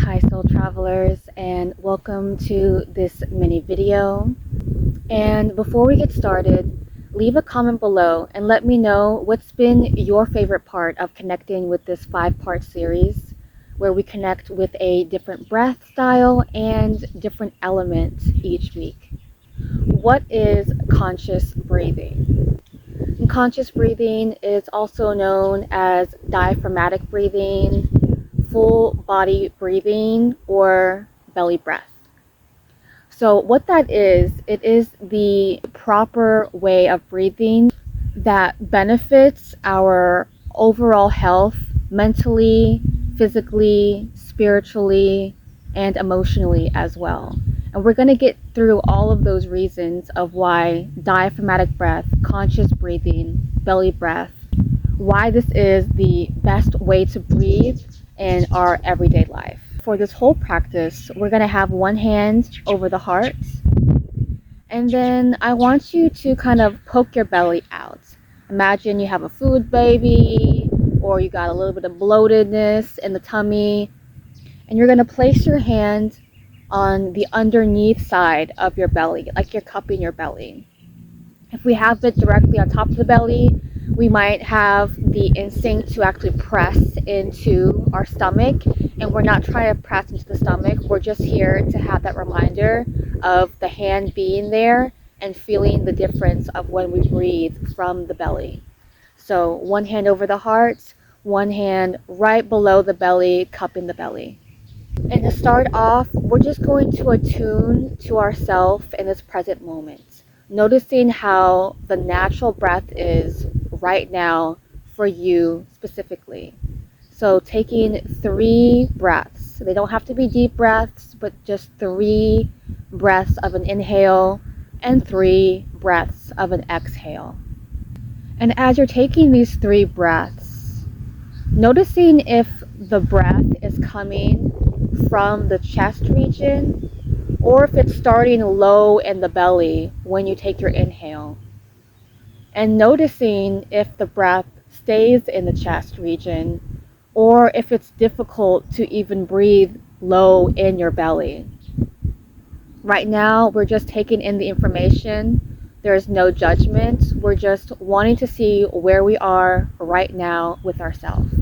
Hi soul travelers, and welcome to this mini video. And before we get started, leave a comment below and let me know what's been your favorite part of connecting with this 5-part series where we connect with a different breath style and different element each week. What is conscious breathing? And conscious breathing is also known as diaphragmatic breathing, full body breathing, or belly breath. So what that is, it is the proper way of breathing that benefits our overall health mentally, physically, spiritually, and emotionally as well. And we're going to get through all of those reasons of why diaphragmatic breath, conscious breathing, belly breath, why this is the best way to breathe in our everyday life. For this whole practice, we're going to have one hand over the heart, and then I want you to kind of poke your belly out. Imagine you have a food baby, or you got a little bit of bloatedness in the tummy, and you're going to place your hand on the underneath side of your belly, like you're cupping your belly. If we have it directly on top of the belly, we might have the instinct to actually press into our stomach, and we're not trying to press into the stomach. We're just here to have that reminder of the hand being there and feeling the difference of when we breathe from the belly. So one hand over the heart, one hand right below the belly, cupping the belly. And to start off, we're just going to attune to ourselves in this present moment, noticing how the natural breath is right now for you specifically. So taking 3 breaths. They don't have to be deep breaths, but just 3 breaths of an inhale and 3 breaths of an exhale. And as you're taking these 3 breaths, noticing if the breath is coming from the chest region or if it's starting low in the belly when you take your inhale. And noticing if the breath stays in the chest region or if it's difficult to even breathe low in your belly. Right now, we're just taking in the information. There's no judgment. We're just wanting to see where we are right now with ourselves.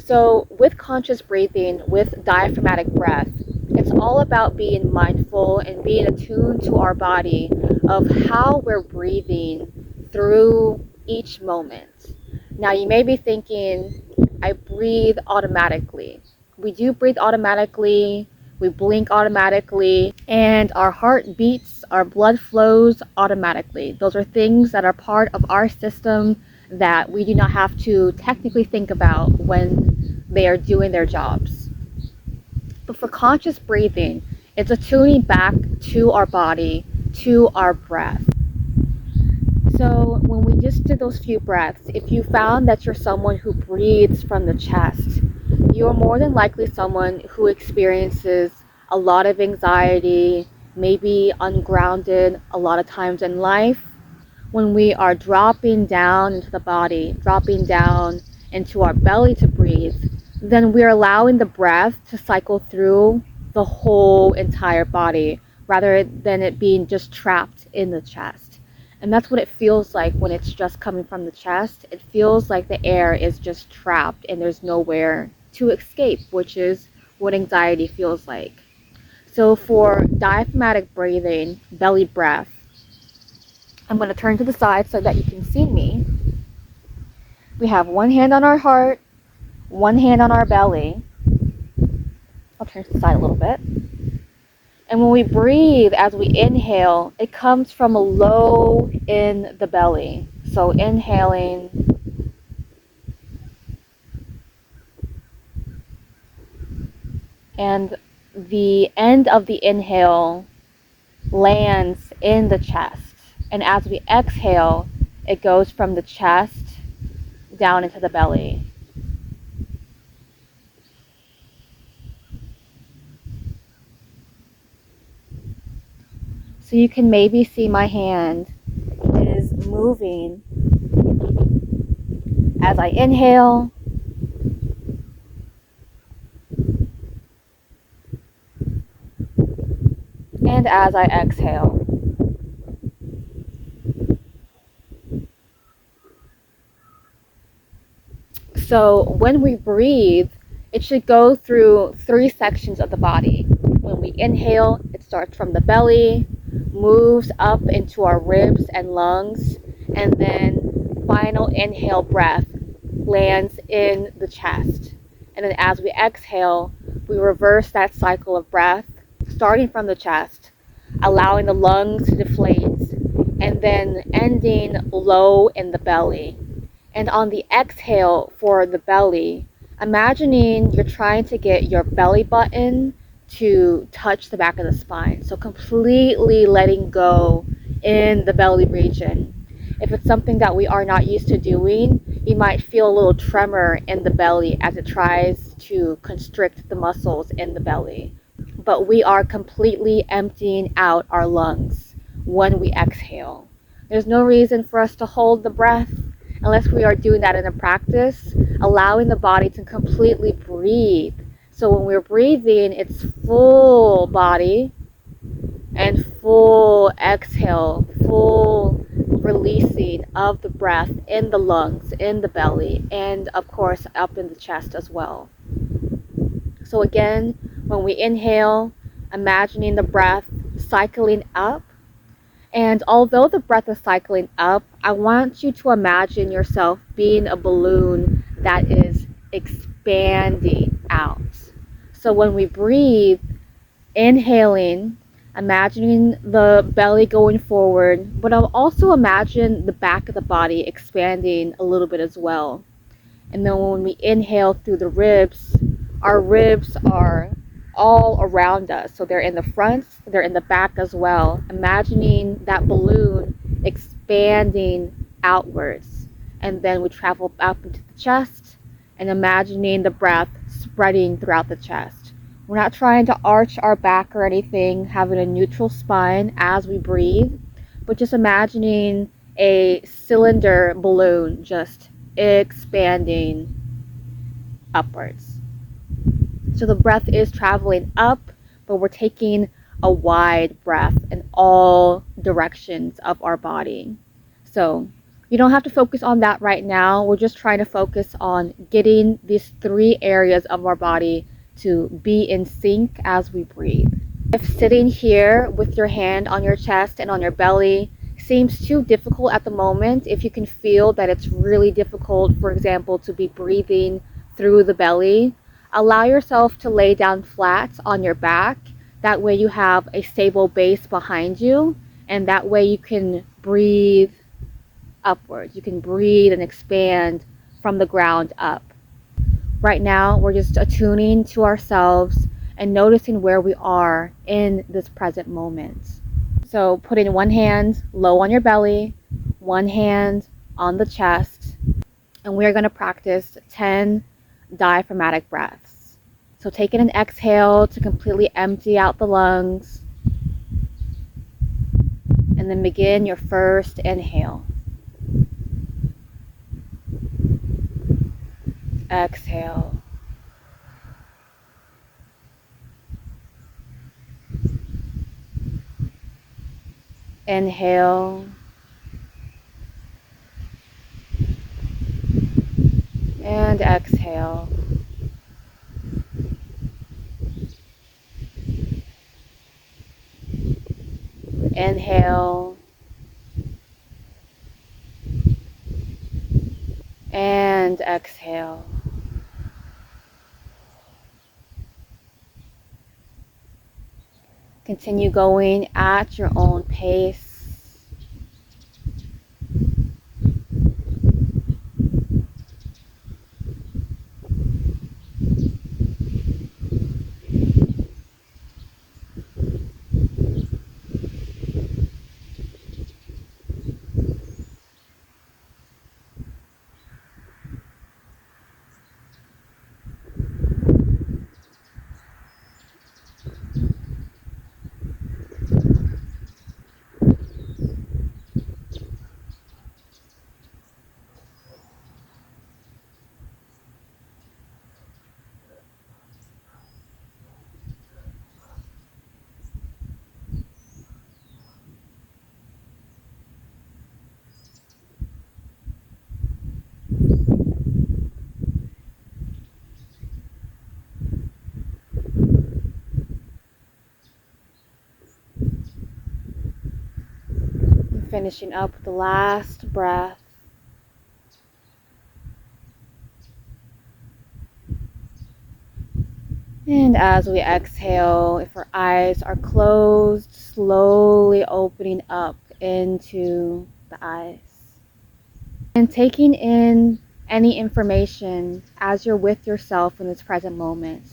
So with conscious breathing, with diaphragmatic breath, it's all about being mindful and being attuned to our body of how we're breathing through each moment. Now you may be thinking, I breathe automatically. We do breathe automatically, we blink automatically, and our heart beats, our blood flows automatically. Those are things that are part of our system that we do not have to technically think about when they are doing their jobs. But for conscious breathing, it's attuning back to our body, to our breath. So when we just did those few breaths, if you found that you're someone who breathes from the chest, you're more than likely someone who experiences a lot of anxiety, maybe ungrounded a lot of times in life. When we are dropping down into the body, dropping down into our belly to breathe, then we're allowing the breath to cycle through the whole entire body rather than it being just trapped in the chest. And that's what it feels like when it's just coming from the chest. It feels like the air is just trapped and there's nowhere to escape, which is what anxiety feels like. So for diaphragmatic breathing, belly breath, I'm going to turn to the side so that you can see me. We have one hand on our heart, one hand on our belly. I'll turn to the side a little bit. And when we breathe, as we inhale, it comes from low in the belly. So inhaling, and the end of the inhale lands in the chest. And as we exhale, it goes from the chest down into the belly. So you can maybe see my hand is moving as I inhale and as I exhale. So when we breathe, it should go through 3 sections of the body. When we inhale, it starts from the belly, moves up into our ribs and lungs, and then final inhale breath lands in the chest. And then as we exhale, we reverse that cycle of breath, starting from the chest, allowing the lungs to deflate, and then ending low in the belly. And on the exhale for the belly, imagining you're trying to get your belly button to touch the back of the spine. So completely letting go in the belly region. If it's something that we are not used to doing, you might feel a little tremor in the belly as it tries to constrict the muscles in the belly. But we are completely emptying out our lungs when we exhale. There's no reason for us to hold the breath unless we are doing that in a practice, allowing the body to completely breathe. So when we're breathing, it's full body and full exhale, full releasing of the breath in the lungs, in the belly, and of course up in the chest as well. So again, when we inhale, imagining the breath cycling up. And although the breath is cycling up, I want you to imagine yourself being a balloon that is expanding out. So when we breathe, inhaling, imagining the belly going forward, but I'll also imagine the back of the body expanding a little bit as well. And then when we inhale through the ribs, our ribs are all around us. So they're in the front, they're in the back as well. Imagining that balloon expanding outwards. And then we travel up into the chest and imagining the breath spreading throughout the chest. We're not trying to arch our back or anything, having a neutral spine as we breathe, but just imagining a cylinder balloon just expanding upwards. So the breath is traveling up, but we're taking a wide breath in all directions of our body. So you don't have to focus on that right now. We're just trying to focus on getting these 3 areas of our body to be in sync as we breathe. If sitting here with your hand on your chest and on your belly seems too difficult at the moment, if you can feel that it's really difficult, for example, to be breathing through the belly, allow yourself to lay down flat on your back. That way you have a stable base behind you, and that way you can breathe upwards. You can breathe and expand from the ground up. Right now, we're just attuning to ourselves and noticing where we are in this present moment. So putting one hand low on your belly, one hand on the chest, and we're going to practice 10 diaphragmatic breaths. So taking an exhale to completely empty out the lungs, and then begin your first inhale. Exhale. Inhale. And exhale. Inhale. And exhale. Continue going at your own pace. Finishing up the last breath. And as we exhale, if our eyes are closed, slowly opening up into the eyes. And taking in any information as you're with yourself in this present moment.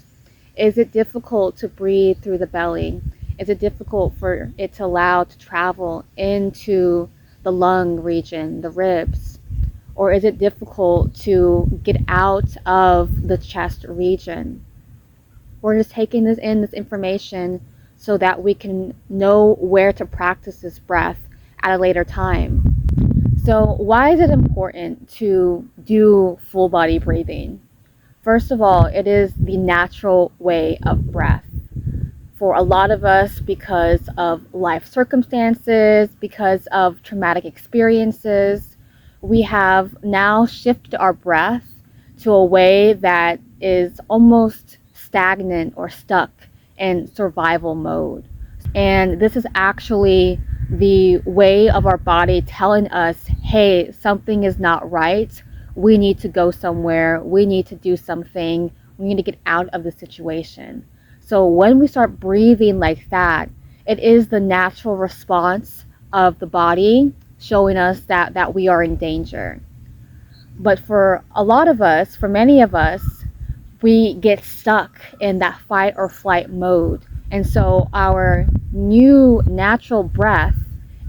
Is it difficult to breathe through the belly? Is it difficult for it to allow to travel into the lung region, the ribs? Or is it difficult to get out of the chest region? We're just taking this information so that we can know where to practice this breath at a later time. So why is it important to do full body breathing? First of all, it is the natural way of breath. For a lot of us, because of life circumstances, because of traumatic experiences, we have now shifted our breath to a way that is almost stagnant or stuck in survival mode. And this is actually the way of our body telling us, hey, something is not right. We need to go somewhere. We need to do something. We need to get out of the situation. So when we start breathing like that, it is the natural response of the body showing us that we are in danger. But for a lot of us, for many of us, we get stuck in that fight or flight mode. And so our new natural breath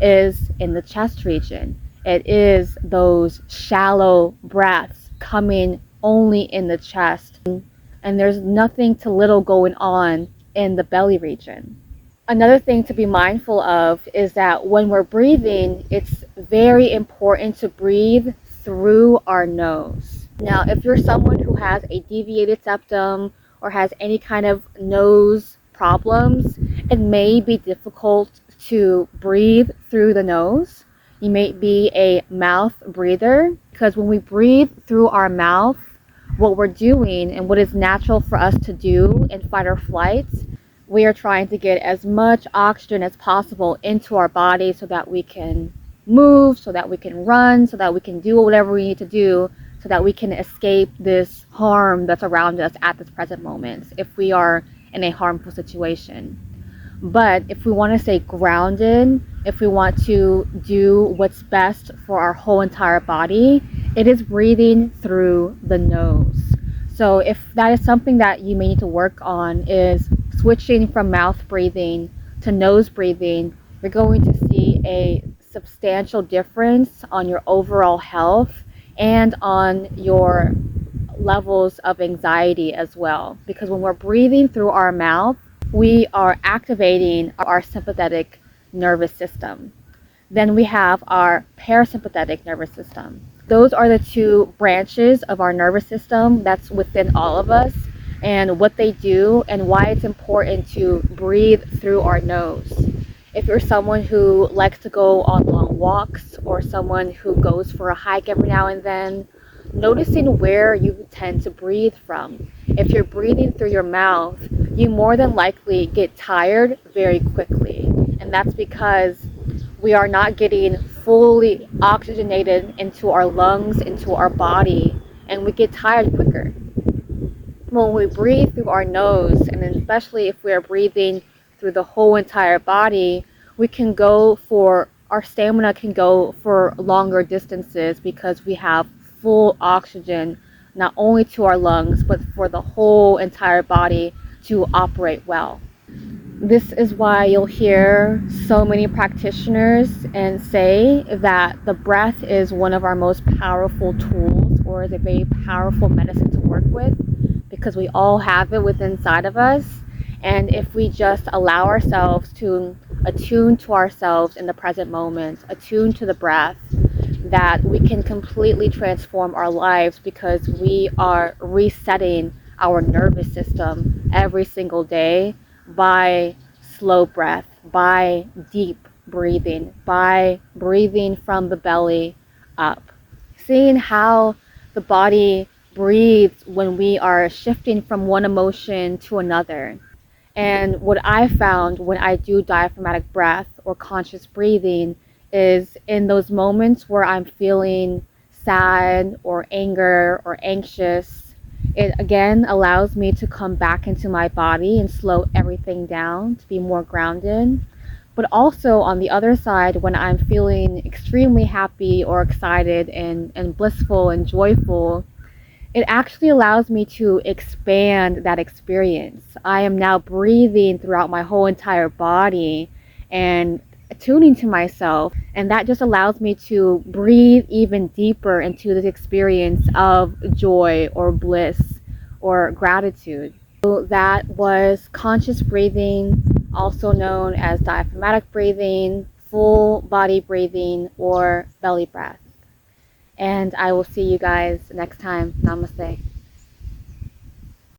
is in the chest region. It is those shallow breaths coming only in the chest. And there's nothing to little going on in the belly region. Another thing to be mindful of is that when we're breathing, it's very important to breathe through our nose. Now, if you're someone who has a deviated septum or has any kind of nose problems, it may be difficult to breathe through the nose. You may be a mouth breather, because when we breathe through our mouth, what we're doing and what is natural for us to do in fight or flight, we are trying to get as much oxygen as possible into our body so that we can move, so that we can run, so that we can do whatever we need to do, so that we can escape this harm that's around us at this present moment if we are in a harmful situation. But if we want to stay grounded, if we want to do what's best for our whole entire body, it is breathing through the nose. So if that is something that you may need to work on, is switching from mouth breathing to nose breathing, you're going to see a substantial difference on your overall health and on your levels of anxiety as well. Because when we're breathing through our mouth, we are activating our sympathetic nervous system. Then we have our parasympathetic nervous system. Those are the two branches of our nervous system that's within all of us, and what they do and why it's important to breathe through our nose. If you're someone who likes to go on long walks or someone who goes for a hike every now and then, noticing where you tend to breathe from. If you're breathing through your mouth, you more than likely get tired very quickly. And that's because we are not getting fully oxygenated into our lungs, into our body, and we get tired quicker. When we breathe through our nose, and especially if we are breathing through the whole entire body, our stamina can go for longer distances because we have full oxygen, not only to our lungs, but for the whole entire body to operate well. This is why you'll hear so many practitioners and say that the breath is one of our most powerful tools, or is a very powerful medicine to work with, because we all have it within inside of us. And if we just allow ourselves to attune to ourselves in the present moment, attune to the breath, that we can completely transform our lives, because we are resetting our nervous system every single day by slow breath, by deep breathing, by breathing from the belly up. Seeing how the body breathes when we are shifting from one emotion to another. And what I found when I do diaphragmatic breath or conscious breathing is in those moments where I'm feeling sad or anger or anxious, it again allows me to come back into my body and slow everything down to be more grounded. But also on the other side, when I'm feeling extremely happy or excited and blissful and joyful, it actually allows me to expand that experience. I am now breathing throughout my whole entire body and tuning to myself, and that just allows me to breathe even deeper into this experience of joy or bliss or gratitude. So that was conscious breathing, also known as diaphragmatic breathing, full body breathing, or belly breath. And I will see you guys next time. Namaste.